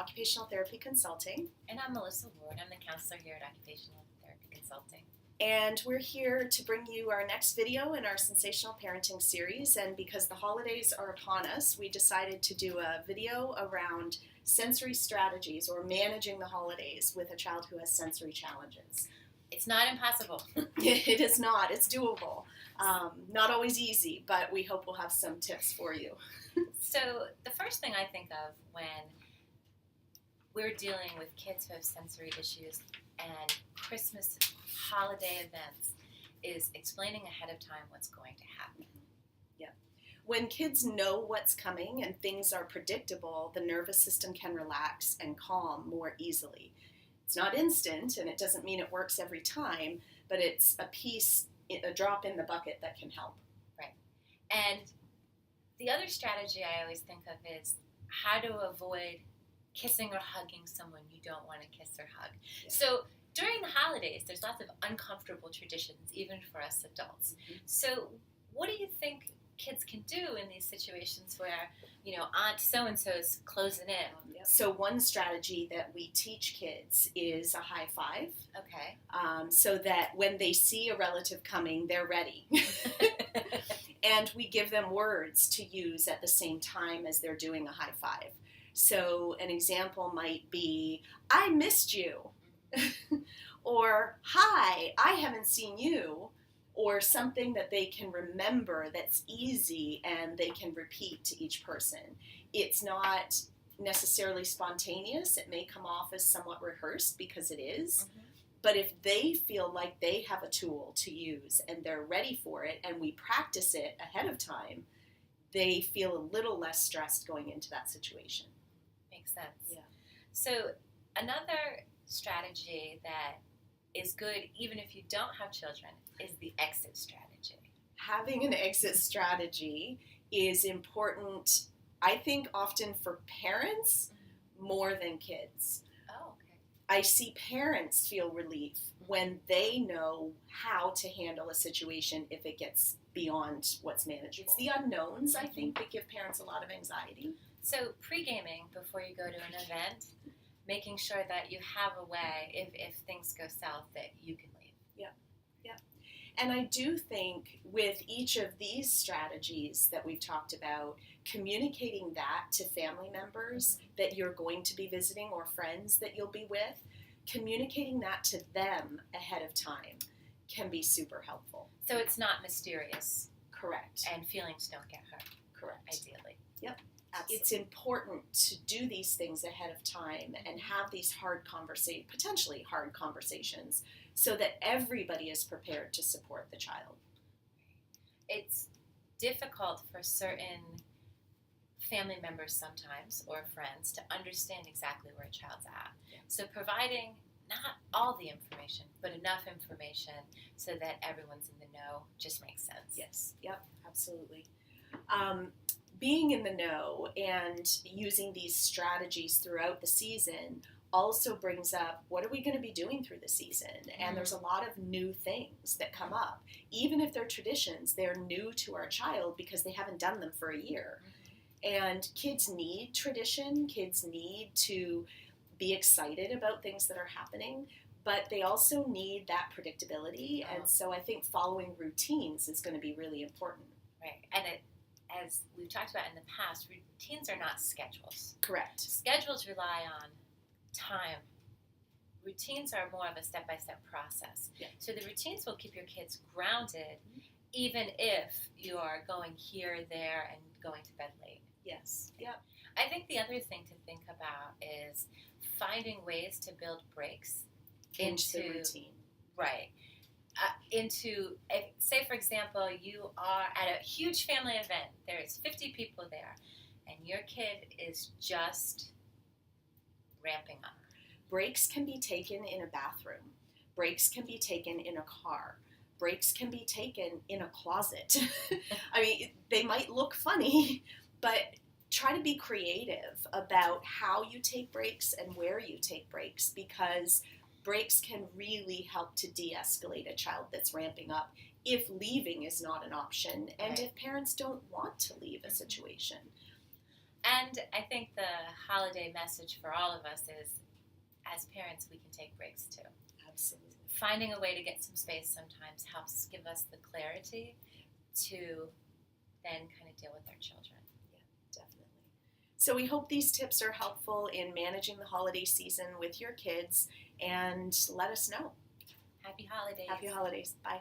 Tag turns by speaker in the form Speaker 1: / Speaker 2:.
Speaker 1: Occupational Therapy Consulting.
Speaker 2: And I'm Melissa Ward. I'm the counselor here at Occupational Therapy Consulting.
Speaker 1: And we're here to bring you our next video in our Sensational Parenting series. And because the holidays are upon us, we decided to do a video around sensory strategies or managing the holidays with a child who has sensory challenges.
Speaker 2: It's not impossible.
Speaker 1: It is not. It's doable. Not always easy, but we hope we'll have some tips for you.
Speaker 2: So the first thing I think of when we're dealing with kids who have sensory issues and Christmas holiday events is explaining ahead of time what's going to happen.
Speaker 1: Yeah. When kids know what's coming and things are predictable, the nervous system can relax and calm more easily. It's not instant, and it doesn't mean it works every time, but it's a drop in the bucket that can help.
Speaker 2: Right. And the other strategy I always think of is how to avoid kissing or hugging someone you don't want to kiss or hug. Yeah. So during the holidays, there's lots of uncomfortable traditions, even for us adults. Mm-hmm. So what do you think kids can do in these situations where, Aunt so-and-so is closing in?
Speaker 1: Yep. So one strategy that we teach kids is a high five.
Speaker 2: Okay.
Speaker 1: So that when they see a relative coming, they're ready. And we give them words to use at the same time as they're doing a high five. So an example might be, I missed you. Or, hi, I haven't seen you. Or something that they can remember that's easy and they can repeat to each person. It's not necessarily spontaneous. It may come off as somewhat rehearsed because it is. Mm-hmm. But if they feel like they have a tool to use and they're ready for it and we practice it ahead of time, they feel a little less stressed going into that situation.
Speaker 2: Makes sense.
Speaker 1: Yeah.
Speaker 2: So another strategy that is good even if you don't have children is the exit strategy.
Speaker 1: Having an exit strategy is important, I think, often for parents more than kids.
Speaker 2: Oh, okay.
Speaker 1: I see parents feel relief when they know how to handle a situation if it gets beyond what's manageable. It's the unknowns, I think, that give parents a lot of anxiety.
Speaker 2: So pre-gaming before you go to an event, making sure that you have a way, if things go south, that you can leave.
Speaker 1: Yeah. And I do think with each of these strategies that we've talked about, communicating that to family members that you're going to be visiting or friends that you'll be with, communicating that to them ahead of time can be super helpful.
Speaker 2: So it's not mysterious.
Speaker 1: Correct.
Speaker 2: And feelings don't get hurt.
Speaker 1: Correct.
Speaker 2: Ideally.
Speaker 1: Yep. Absolutely. It's important to do these things ahead of time and have these potentially hard conversations so that everybody is prepared to support the child.
Speaker 2: It's difficult for certain family members sometimes or friends to understand exactly where a child's at. Yeah. So providing not all the information, but enough information so that everyone's in the know just makes sense.
Speaker 1: Yes. Yep. Absolutely. Being in the know and using these strategies throughout the season also brings up what are we going to be doing through the season? And there's a lot of new things that come up. Even if they're traditions, they're new to our child because they haven't done them for a year. Mm-hmm. And kids need tradition. Kids need to be excited about things that are happening, but they also need that predictability. And so I think following routines is going to be really important.
Speaker 2: Right. And as we've talked about in the past, routines are not schedules.
Speaker 1: Correct.
Speaker 2: Schedules rely on time. Routines are more of a step-by-step process. Yeah. So the routines will keep your kids grounded even if you are going here, there, and going to bed late.
Speaker 1: Yes. Yeah.
Speaker 2: I think the other thing to think about is finding ways to build breaks
Speaker 1: into the routine.
Speaker 2: Right. Say, for example, you are at a huge family event. There's 50 people there, and your kid is just ramping up.
Speaker 1: Breaks can be taken in a bathroom. Breaks can be taken in a car. Breaks can be taken in a closet. I mean, they might look funny, but try to be creative about how you take breaks and where you take breaks, because breaks can really help to de-escalate a child that's ramping up if leaving is not an option and if parents don't want to leave a situation.
Speaker 2: And I think the holiday message for all of us is, as parents, we can take breaks too.
Speaker 1: Absolutely.
Speaker 2: Finding a way to get some space sometimes helps give us the clarity to then kind of deal with our children.
Speaker 1: Definitely. So we hope these tips are helpful in managing the holiday season with your kids, and let us know.
Speaker 2: Happy holidays.
Speaker 1: Happy holidays. Bye.